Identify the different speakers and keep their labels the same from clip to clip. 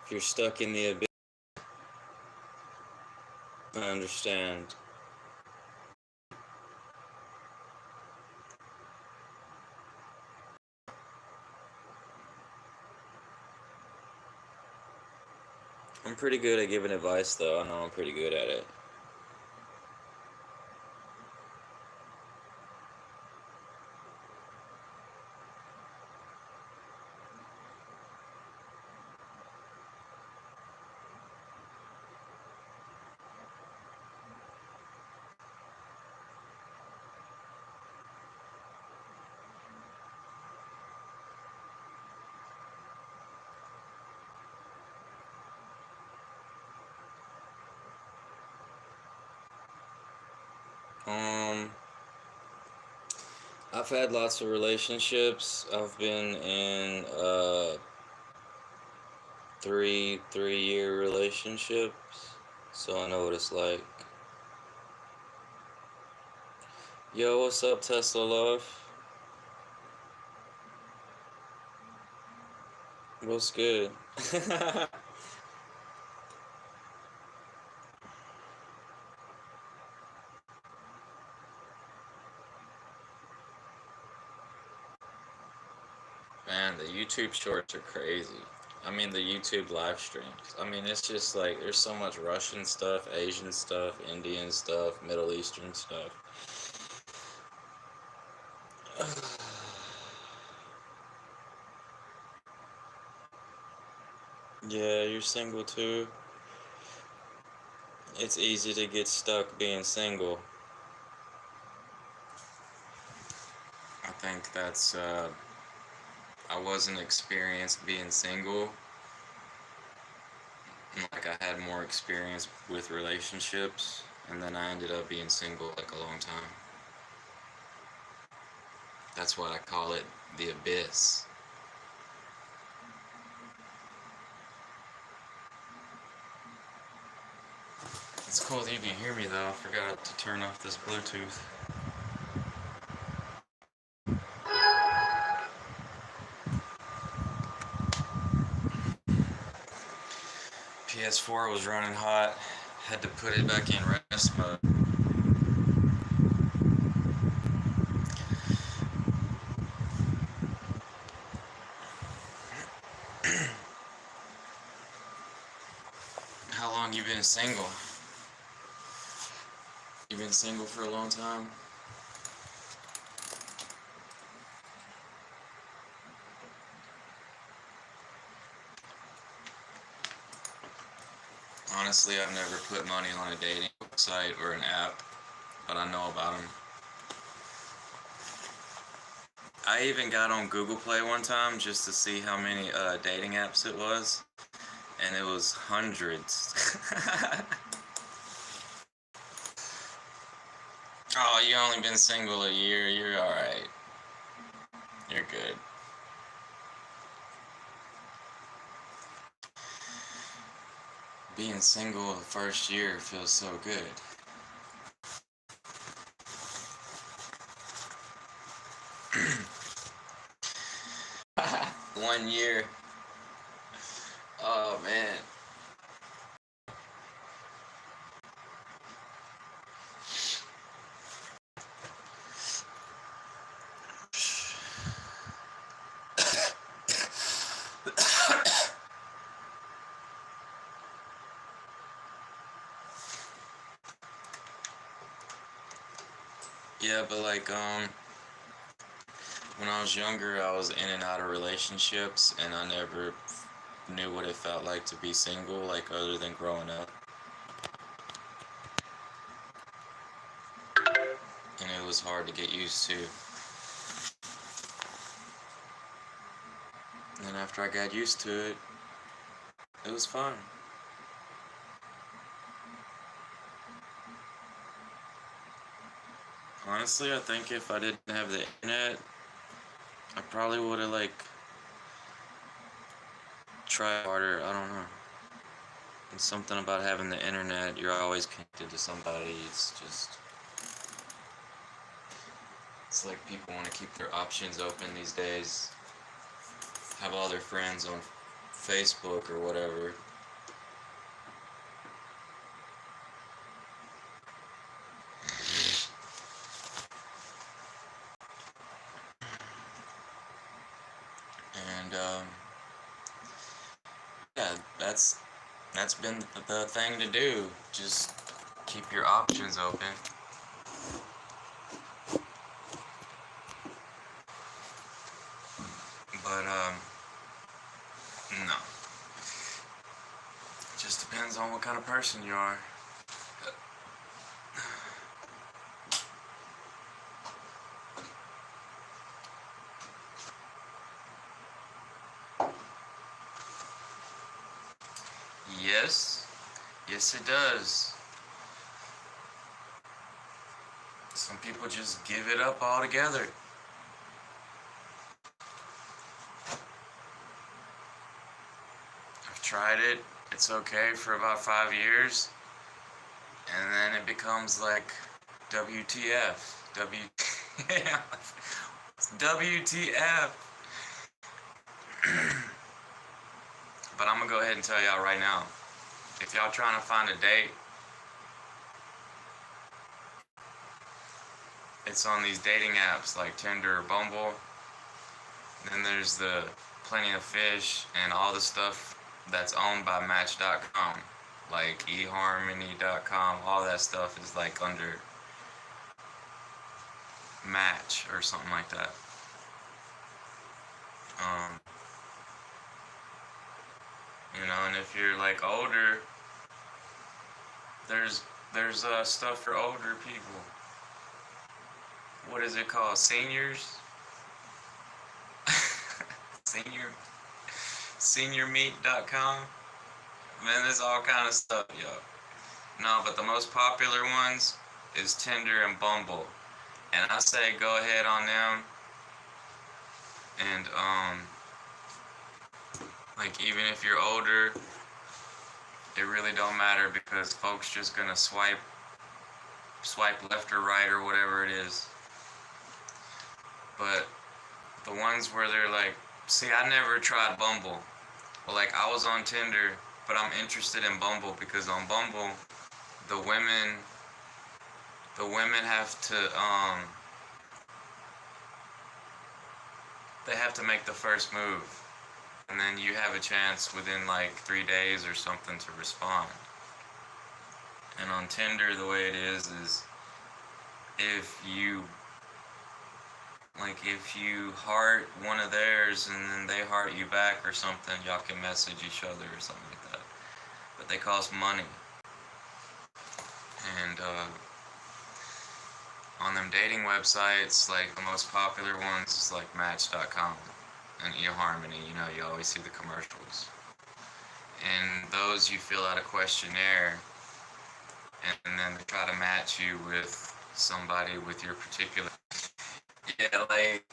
Speaker 1: If you're stuck in the abyss, I understand. I'm pretty good at giving advice, though. I know I'm pretty good at it. Um, I've had lots of relationships. I've been in three-year relationships, so I know what it's like. Yo, what's up, Tesla Love? What's good? Man, the YouTube shorts are crazy. I mean, the YouTube live streams. I mean, it's just like there's so much Russian stuff, Asian stuff, Indian stuff, Middle Eastern stuff. Yeah, you're single too. It's easy to get stuck being single. I think I wasn't experienced being single. Like, I had more experience with relationships, and then I ended up being single like a long time. That's why I call it the abyss. It's cool that you can hear me though. I forgot to turn off this Bluetooth. PS4 was running hot. Had to put it back in rest mode. How long you been single? You been single for a long time? Honestly, I've never put money on a dating site or an app, but I know about them. I even got on Google Play one time just to see how many dating apps it was, and it was hundreds. Oh, you only been single a year, you're alright. You're good. Being single the first year feels so good. One year. Oh man. Yeah, but like, when I was younger, I was in and out of relationships, and I never knew what it felt like to be single, like, other than growing up. And it was hard to get used to. And after I got used to it, it was fun. Honestly, I think if I didn't have the internet, I probably would have, like, tried harder. I don't know. It's something about having the internet. You're always connected to somebody. It's like people want to keep their options open these days. Have all their friends on Facebook or whatever. And yeah, that's been the thing to do. Just keep your options open. But no. It just depends on what kind of person you are. Yes. Yes, it does. Some people just give it up altogether. I've tried it. It's okay for about 5 years. And then it becomes like WTF. WTF. But I'm gonna go ahead and tell y'all right now. If y'all trying to find a date, it's on these dating apps like Tinder or Bumble. Then there's the Plenty of Fish and all the stuff that's owned by Match.com, like eHarmony.com. All that stuff is like under Match or something like that. And if you're like older, there's stuff for older people. What is it called? Seniors? Seniormeet.com. Man, there's all kind of stuff, yo. No, but the most popular ones is Tinder and Bumble. And I say go ahead on them. And like even if you're older, it really don't matter because folks just gonna swipe left or right or whatever it is. But the ones where they're like, see, I never tried Bumble. Well, like I was on Tinder, but I'm interested in Bumble because on Bumble, the women have to they have to make the first move, and then you have a chance within like 3 days or something to respond. And on Tinder, the way it is if you heart one of theirs and then they heart you back or something, y'all can message each other or something like that. But they cost money. And on them dating websites, like the most popular ones is like Match.com and eHarmony. You always see the commercials. And those you fill out a questionnaire, and then they try to match you with somebody with your particular. Yeah, like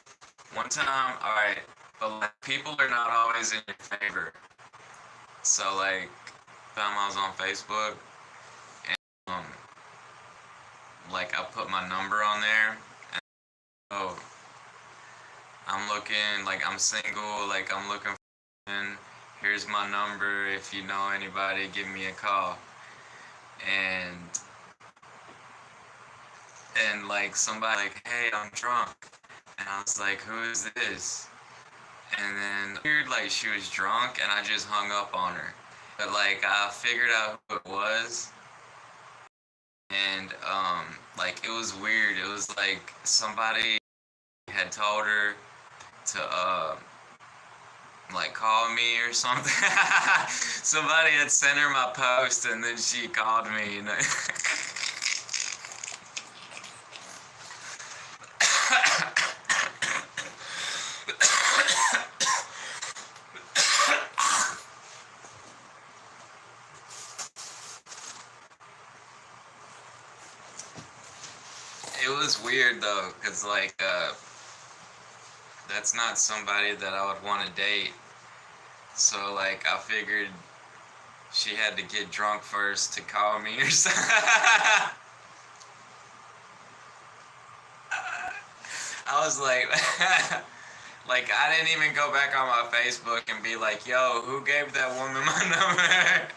Speaker 1: one time, alright, but like people are not always in your favor. So like, time I was on Facebook, and like I put my number on there, and oh, I'm looking, like I'm single, like I'm looking for, and here's my number, if you know anybody, give me a call. And like somebody like, hey, I'm drunk. And I was like, who is this? And then I figured like she was drunk and I just hung up on her. But like I figured out who it was. And like it was weird. It was like somebody had told her to like call me or something. Somebody had sent her my post and then she called me. It was weird though, cause like that's not somebody that I would want to date. So like I figured she had to get drunk first to call me or something. I was like, Like, I didn't even go back on my Facebook and be like, yo, who gave that woman my number?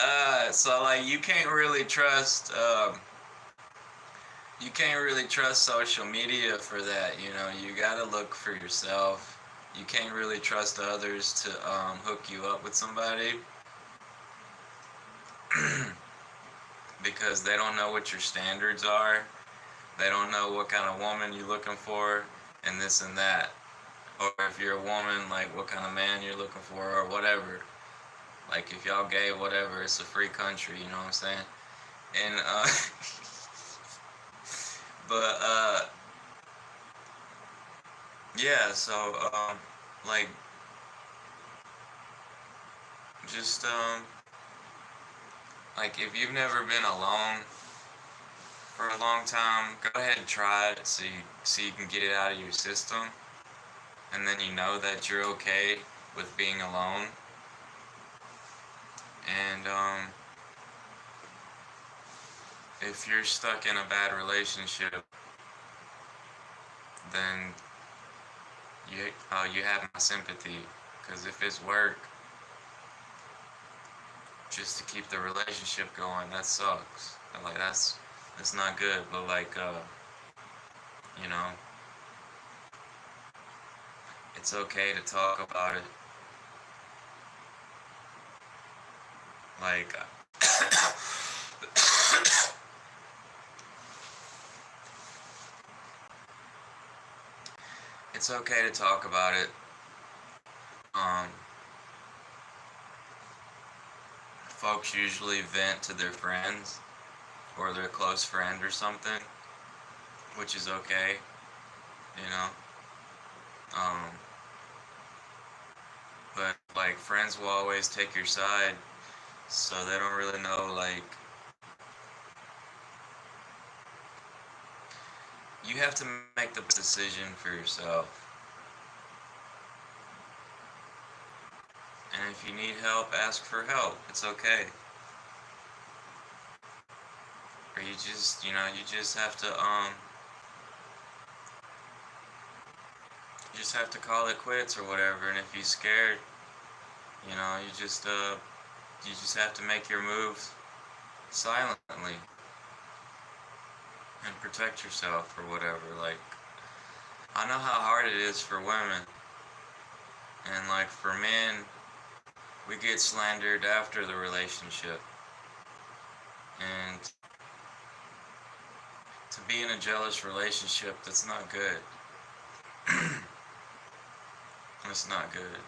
Speaker 1: uh, so like you can't really trust social media for that. You know, you gotta look for yourself. You can't really trust others to hook you up with somebody because they don't know what your standards are. They don't know what kind of woman you're looking for, and this and that. Or if you're a woman, like what kind of man you're looking for, or whatever. Like if y'all gay, whatever, it's a free country, you know what I'm saying? And but yeah, so like just like if you've never been alone for a long time, go ahead and try it so you can get it out of your system, and then you know that you're okay with being alone. And if you're stuck in a bad relationship, then you have my sympathy. Because if it's work just to keep the relationship going, that sucks. Like that's not good. But like you know, it's okay to talk about it. Like it's okay to talk about it. Um, Folks usually vent to their friends or their close friend or something, which is okay, you know. Um, but like friends will always take your side, so they don't really know. Like you have to make the decision for yourself. And if you need help, ask for help. It's okay. Or you just have to you just have to call it quits or whatever. And if you're scared, you just have to make your moves silently and protect yourself or whatever. Like I know how hard it is for women, and like for men, we get slandered after the relationship. And to be in a jealous relationship, that's not good. It's not good.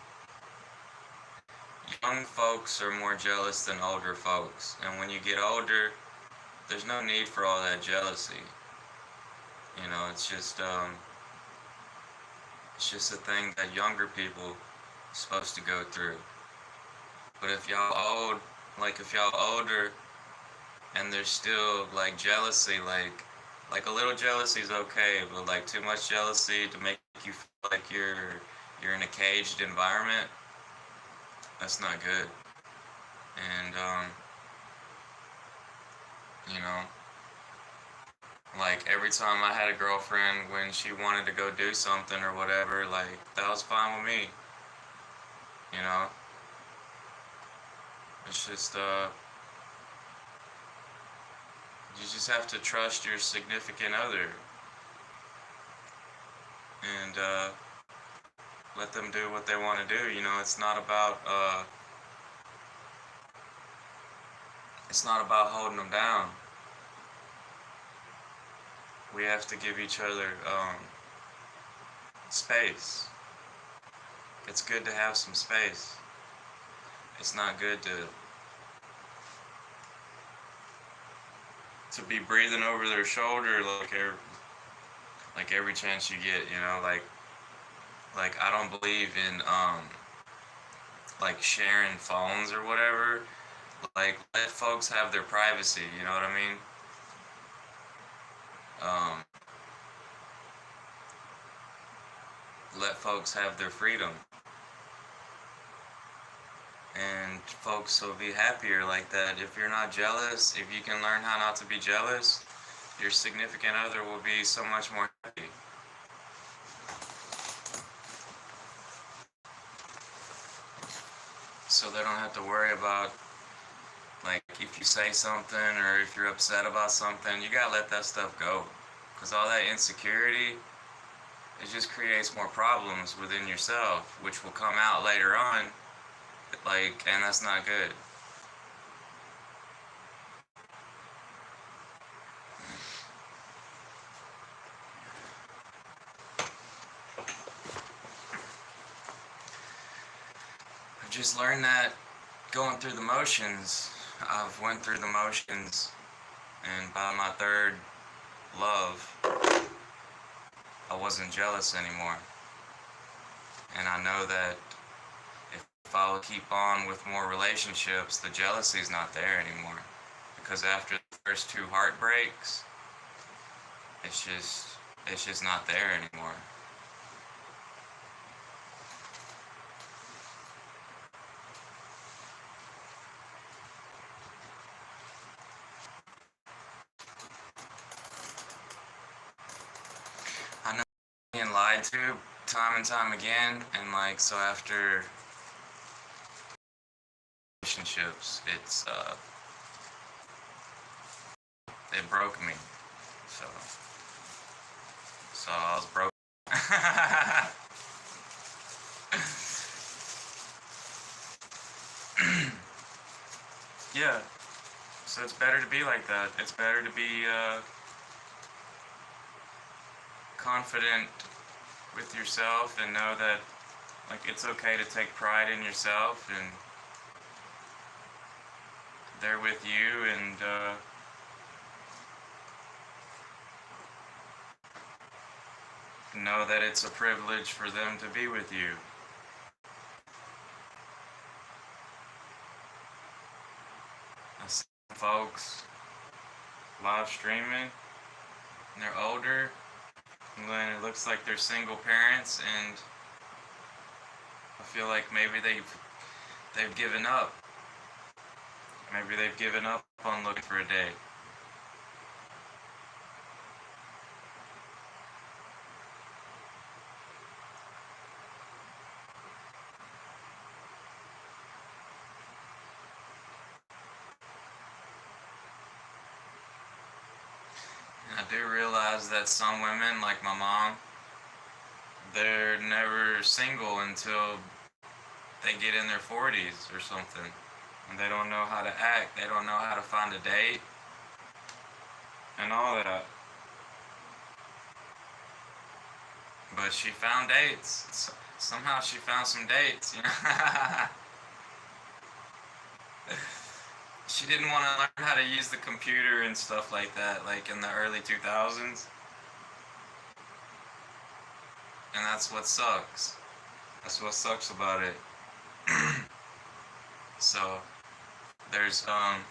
Speaker 1: Young folks are more jealous than older folks, and when you get older, there's no need for all that jealousy. You know, it's just a thing that younger people are supposed to go through. But if y'all older, and there's still like jealousy, like a little jealousy is okay, but like too much jealousy to make you feel like you're in a caged environment, that's not good. And you know, like every time I had a girlfriend when she wanted to go do something or whatever, like that was fine with me. You know, it's just you just have to trust your significant other and let them do what they want to do. You know, it's not about holding them down. We have to give each other space. It's good to have some space. It's not good to be breathing over their shoulder like every chance you get. You know, like I don't believe in like sharing phones or whatever. Like let folks have their privacy. You know what I mean? Um, Let folks have their freedom. and folks will be happier like that. If you're not jealous, if you can learn how not to be jealous, your significant other will be so much more happy. So they don't have to worry about, like, if you say something or if you're upset about something, you gotta let that stuff go. Because all that insecurity, it just creates more problems within yourself, which will come out later on, like, and that's not good. I've just learned that going through the motions, I've went through the motions, and by my third love, I wasn't jealous anymore. And I know that if I will keep on with more relationships, the jealousy's not there anymore. Because after the first two heartbreaks, it's just not there anymore. I know I'm being lied to time and time again, and like, so after relationships, it broke me. So I was broke. Yeah. So it's better to be like that. It's better to be confident with yourself and know that, like, it's okay to take pride in yourself, and they're with you, and know that it's a privilege for them to be with you. I see folks live streaming, and they're older, and then it looks like they're single parents, and I feel like maybe they've given up. Maybe they've given up on looking for a date. And I do realize that some women, like my mom, they're never single until they get in their 40s or something. And they don't know how to act, they don't know how to find a date, and all that. But she found dates. Somehow she found some dates, you know? She didn't want to learn how to use the computer and stuff like that, like in the early 2000s. And that's what sucks. That's what sucks about it. So, there's, like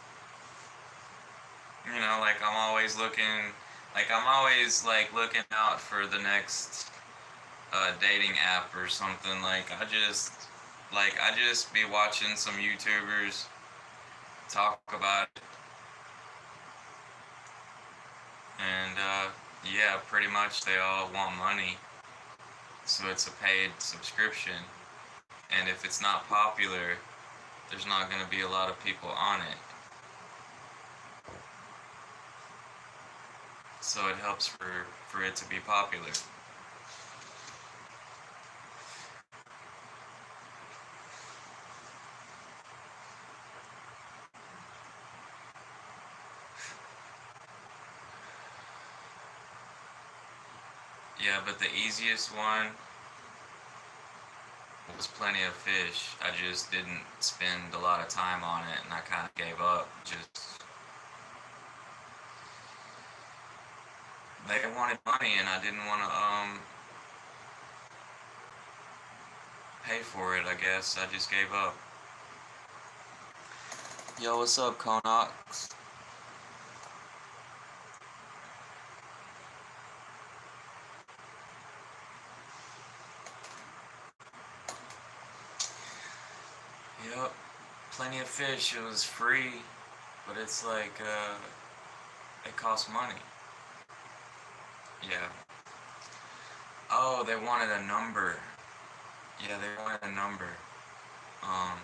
Speaker 1: I'm always like looking out for the next dating app or something. I just be watching some YouTubers talk about it, and yeah, pretty much they all want money, so it's a paid subscription, and if it's not popular, there's not going to be a lot of people on it. So it helps for it to be popular. Yeah, but the easiest one was Plenty of Fish. I just didn't spend a lot of time on it, and I kind of gave up. They wanted money, and I didn't want to pay for it. I guess I just gave up. Yo, what's up, Konox? Yep. Plenty of Fish, it was free, but it's like, it costs money. Yeah. Oh, they wanted a number. Yeah, they wanted a number. Um,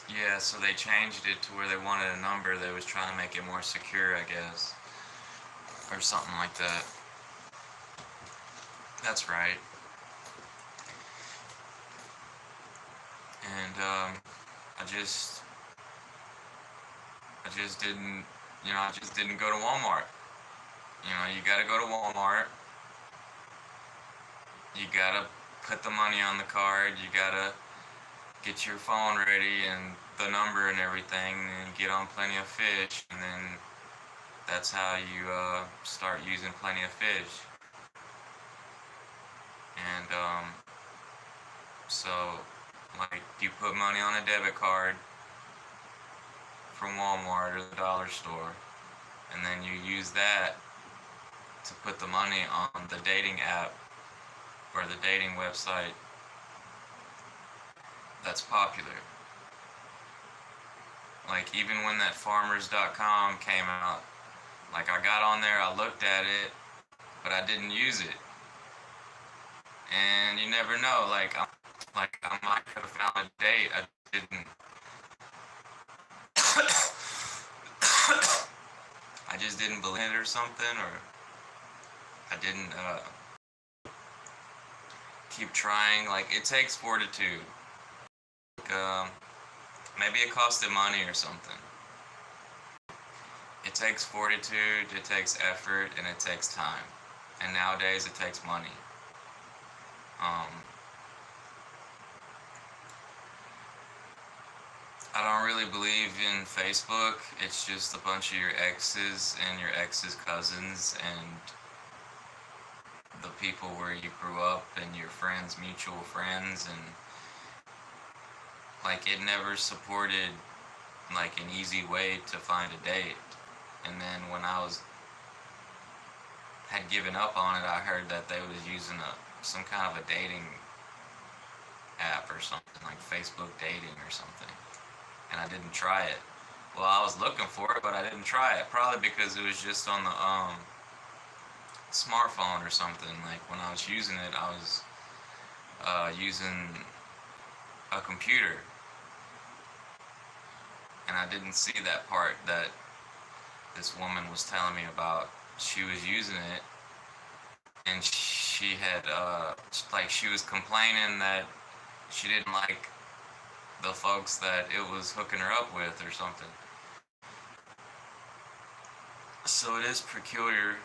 Speaker 1: yeah, so they changed it to where they wanted a number. They was trying to make it more secure, I guess, or something like that. That's right. And I just didn't, I just didn't go to Walmart. You gotta go to Walmart. You gotta put the money on the card. You gotta get your phone ready and the number and everything, and get on Plenty of Fish, and then that's how you start using Plenty of Fish. And so, like, you put money on a debit card from Walmart or the dollar store, and then you use that to put the money on the dating app or the dating website that's popular. Like, even when that farmers.com came out, like, I got on there, I looked at it, but I didn't use it. And you never know, I might could have found a date. I didn't. I just didn't believe it or something, or I didn't keep trying. Like, it takes fortitude. Like, maybe it costed money or something. It takes fortitude, it takes effort, and it takes time. And nowadays it takes money. I don't really believe in Facebook. It's just a bunch of your exes and your ex's cousins and the people where you grew up and your friends, mutual friends, and like, it never supported like an easy way to find a date. And then when I had given up on it, I heard that they was using some kind of a dating app or something, like Facebook dating or something. And I didn't try it. Well, I was looking for it, but I didn't try it. Probably because it was just on the smartphone or something. Like, when I was using it, I was using a computer, and I didn't see that part that this woman was telling me about. She was using it, and she had she was complaining that she didn't like the folks that it was hooking her up with or something. So it is peculiar.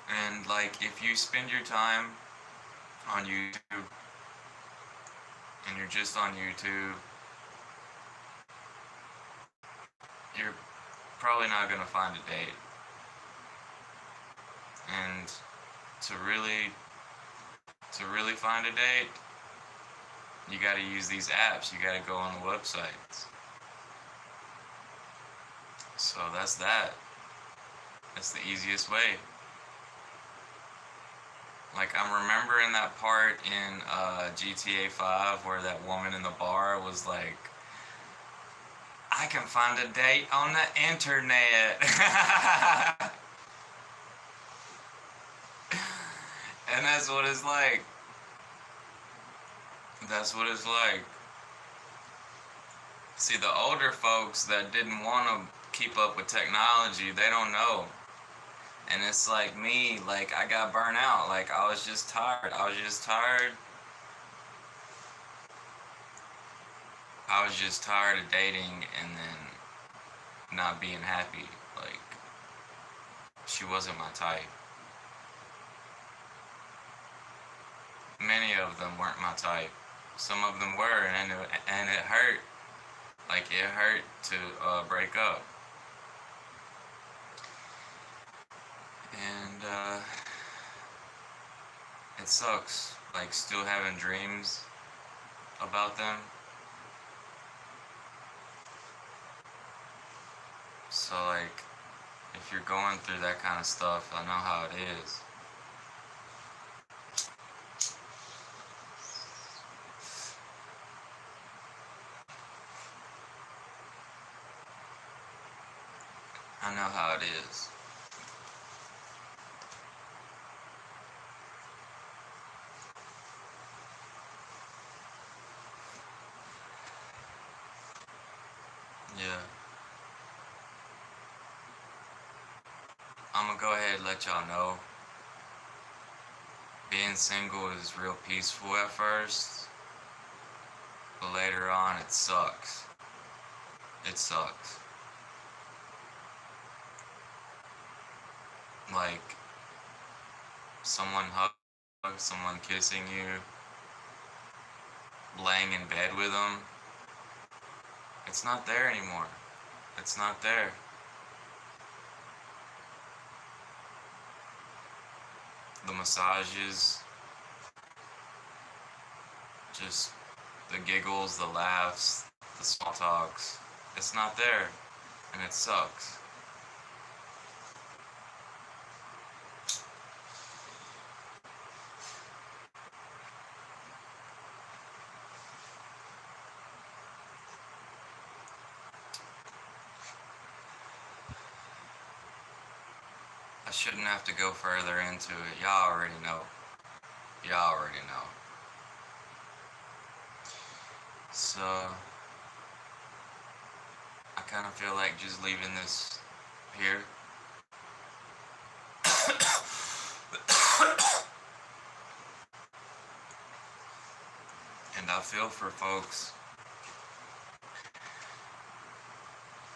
Speaker 1: And like, if you spend your time on YouTube and you're just on YouTube, you're probably not gonna find a date. And to really find a date, you gotta use these apps. You gotta go on the websites. So that's that. That's the easiest way. Like, I'm remembering that part in GTA 5 where that woman in the bar was like, I can find a date on the internet. And that's what it's like. That's what it's like. See, the older folks that didn't want to keep up with technology, they don't know. And it's like me, like, I got burnt out. Like, I was just tired. I was just tired of dating and then not being happy. Like, she wasn't my type. Many of them weren't my type. Some of them were, and it hurt. Like, it hurt to break up. And it sucks, like, still having dreams about them. So, like, if you're going through that kind of stuff, I know how it is. I know how it is. Yeah. I'm gonna go ahead and let y'all know. Being single is real peaceful at first, but later on it sucks. It sucks. Like, someone someone kissing you, laying in bed with them. It's not there anymore. It's not there. The massages, just the giggles, the laughs, the small talks. It's not there, and it sucks. I shouldn't have to go further into it. Y'all already know. Y'all already know. So, I kind of feel like just leaving this here. And I feel for folks.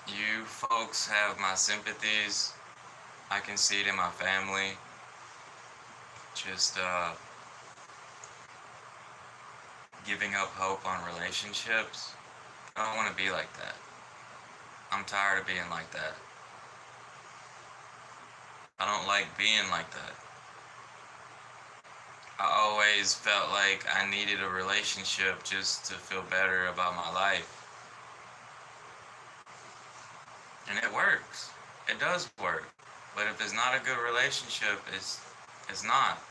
Speaker 1: You folks have my sympathies. I can see it in my family. Just giving up hope on relationships. I don't want to be like that. I'm tired of being like that. I don't like being like that. I always felt like I needed a relationship just to feel better about my life. And it works. It does work. But if it's not a good relationship, it's not.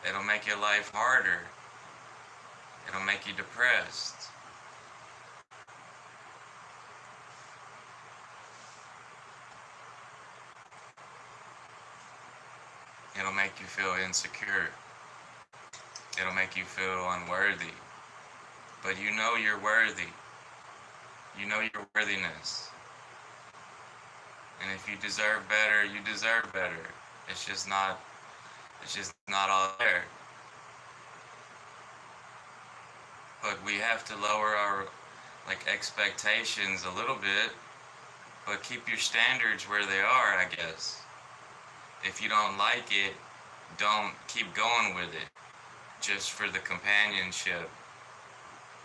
Speaker 1: It'll make your life harder. It'll make you depressed. It'll make you feel insecure. It'll make you feel unworthy. But you know you're worthy. You know your worthiness. And if you deserve better, you deserve better. It's just not all there. But we have to lower our expectations a little bit, but keep your standards where they are, I guess. If you don't like it, don't keep going with it just for the companionship.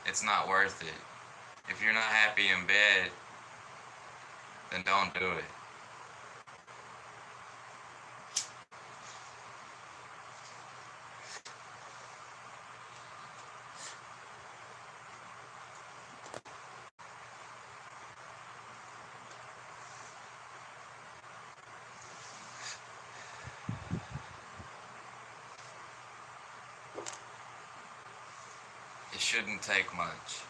Speaker 1: It's not worth it. If you're not happy in bed, then don't do it. It shouldn't take much.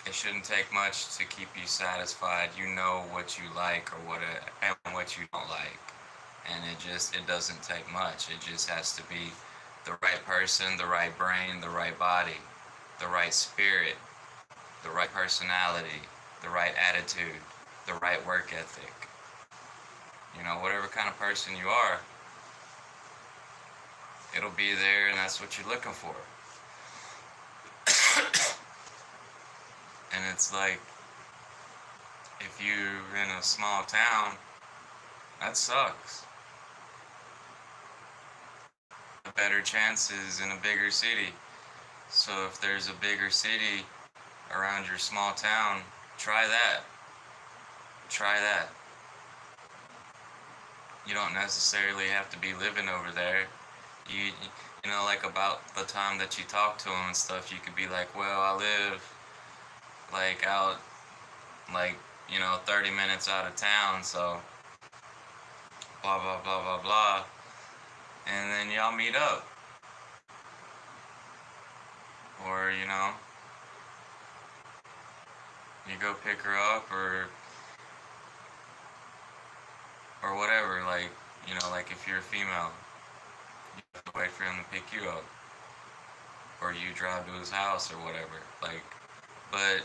Speaker 1: It shouldn't take much to keep you satisfied. You know what you like and what you don't like. And it doesn't take much. It just has to be the right person, the right brain, the right body, the right spirit, the right personality, the right attitude, the right work ethic. You know, whatever kind of person you are, it'll be there, and that's what you're looking for. And it's like, if you're in a small town, that sucks. Better chances in a bigger city. So if there's a bigger city around your small town, try that. Try that. You don't necessarily have to be living over there. You know, like about the time that you talk to them and stuff, you could be like, well, I live out 30 minutes out of town, so blah blah blah blah blah, and then y'all meet up, or you go pick her up, or or whatever. Like, you know, like if you're a female, you have to wait for him to pick you up, or you drive to his house or whatever. Like, but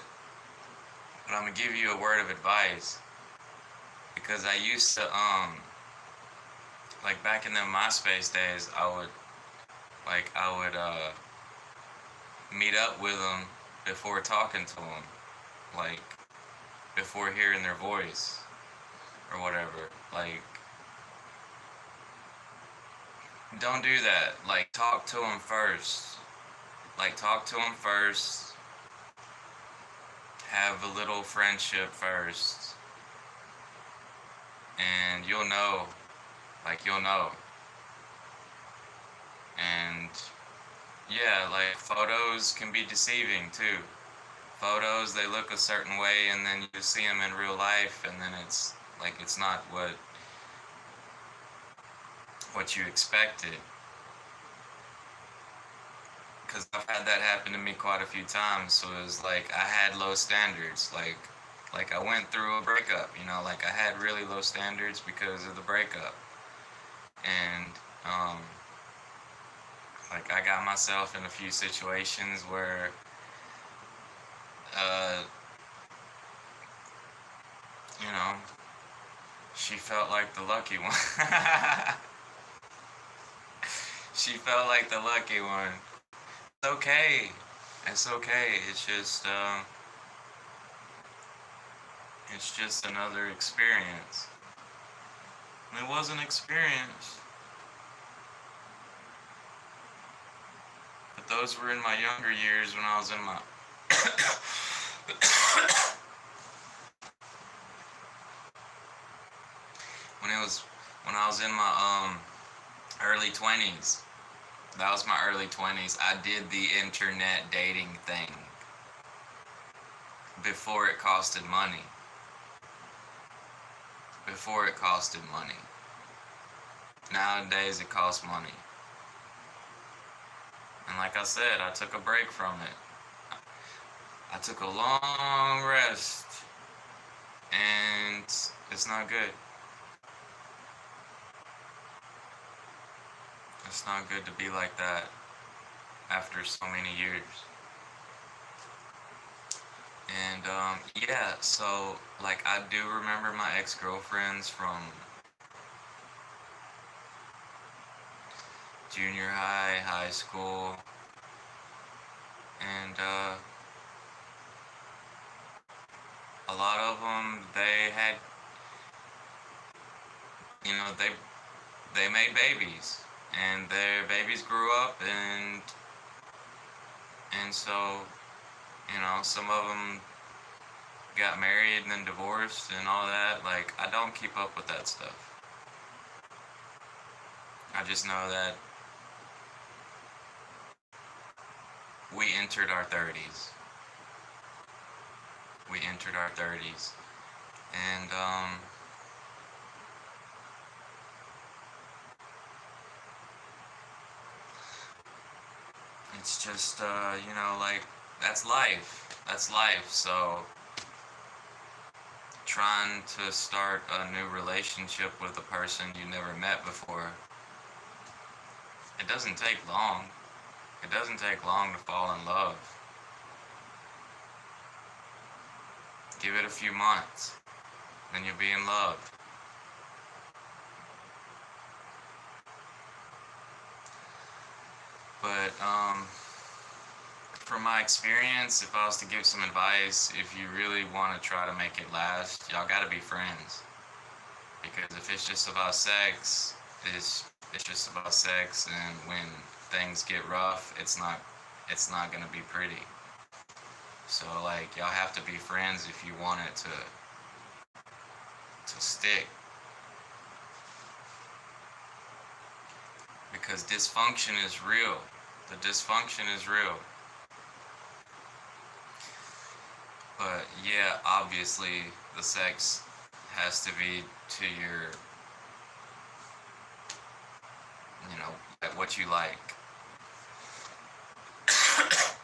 Speaker 1: I'm gonna give you a word of advice, because I used to like back in the MySpace days, I would meet up with them before talking to them, like before hearing their voice or whatever. Like, don't do that. Like, talk to them first. Like, talk to them first. Have a little friendship first, and you'll know. Like, you'll know. And yeah, like photos can be deceiving too. Photos, they look a certain way, and then you see them in real life, and then it's like it's not what you expected. Because I've had that happen to me quite a few times. So it was like I had low standards. Like I went through a breakup. You know, like I had really low standards because of the breakup, and like I got myself in a few situations where uh, you know, she felt like the lucky one. She felt like the lucky one. It's okay. It's okay. It's just another experience. It was an experience. But those were in my younger years when I was in my when I was in my early 20s. That was my early 20s. I did the internet dating thing before it costed money. Before it costed money. Nowadays it costs money. And like I said, I took a break from it. I took a long rest, and it's not good. It's not good to be like that after so many years. And yeah, so like I do remember my ex-girlfriends from junior high, high school, and a lot of them, they had, you know, they made babies, and their babies grew up, and so, you know, some of them got married and then divorced and all that. Like, I don't keep up with that stuff. I just know that we entered our 30s. We entered our 30s. And, it's just, you know, like, that's life. That's life. So, trying to start a new relationship with a person you never met before, it doesn't take long. It doesn't take long to fall in love. Give it a few months, then you'll be in love. But from my experience, if I was to give some advice, if you really want to try to make it last, y'all gotta be friends. Because if it's just about sex, it's just about sex, and when things get rough, it's not gonna be pretty. So like y'all have to be friends if you want it to stick. Because dysfunction is real. The dysfunction is real. But yeah, obviously the sex has to be to your, you know, what you like.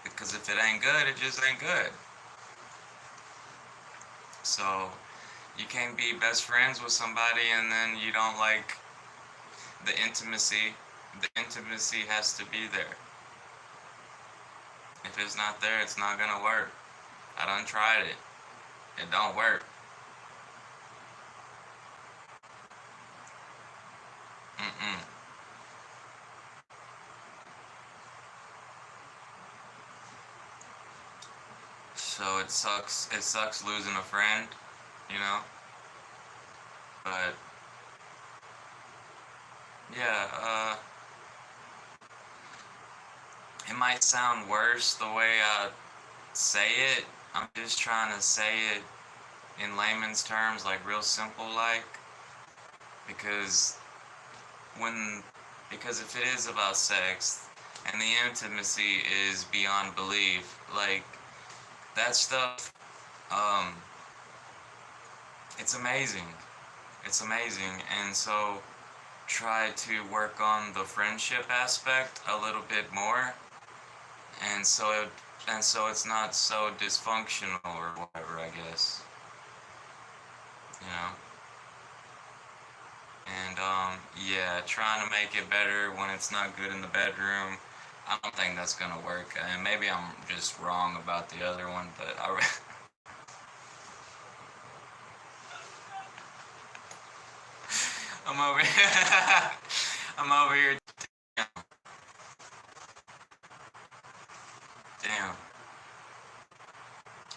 Speaker 1: Because if it ain't good, it just ain't good. So You can't be best friends with somebody and then you don't like the intimacy. The intimacy has to be there. If it's not there, it's not gonna work. I done tried it. It don't work. Mm-mm. So it sucks. It sucks losing a friend, you know. But yeah, it might sound worse the way I say it. I'm just trying to say it in layman's terms, like real simple, like because when because if it is about sex and the intimacy is beyond belief, like that stuff, um, it's amazing. It's amazing, and so try to work on the friendship aspect a little bit more, and so it's not so dysfunctional or whatever, I guess, you know. And yeah, trying to make it better when it's not good in the bedroom. I don't think that's gonna work, and maybe I'm just wrong about the other one, but I'm over here. I'm over here. Damn.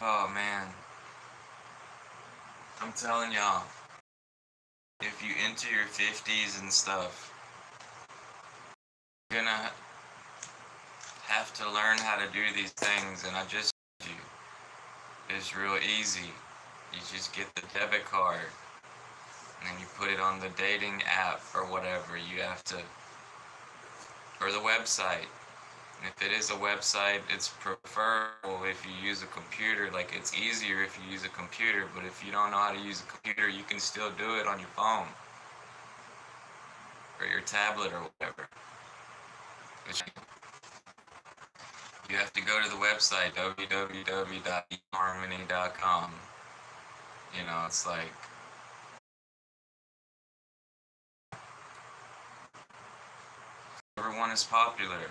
Speaker 1: Oh man, I'm telling y'all, if you into your 50s and stuff, you're gonna have to learn how to do these things, and I just told you, it's real easy. You just get the debit card, and then you put it on the dating app or whatever. You have to, or the website. And if it is a website, it's preferable if you use a computer. Like, it's easier if you use a computer, but if you don't know how to use a computer, you can still do it on your phone or your tablet or whatever. But you have to go to the website www.eharmony.com. You know, it's like, everyone is popular.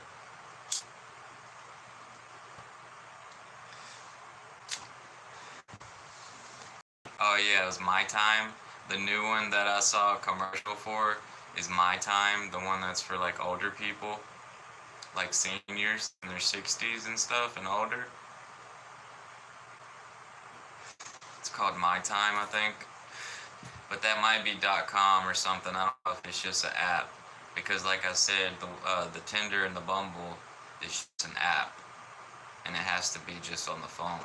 Speaker 1: Oh yeah, it was My Time. The new one that I saw a commercial for is My Time, the one that's for like older people, like seniors in their 60s and stuff and older. It's called My Time, I think. But that might be .com or something. I don't know if it's just an app. Because like I said, the Tinder and the Bumble is just an app. And it has to be just on the phone.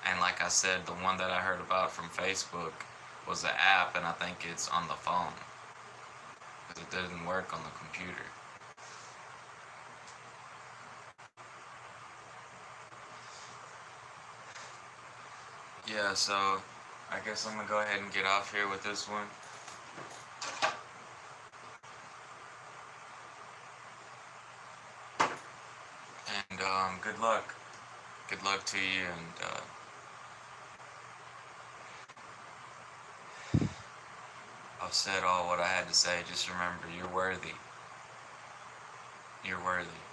Speaker 1: And like I said, the one that I heard about from Facebook was an app, and I think it's on the phone. Because it doesn't work on the computer. Yeah, so I guess I'm gonna go ahead and get off here with this one. And good luck. Good luck to you. And I've said all what I had to say. Just remember, you're worthy. You're worthy.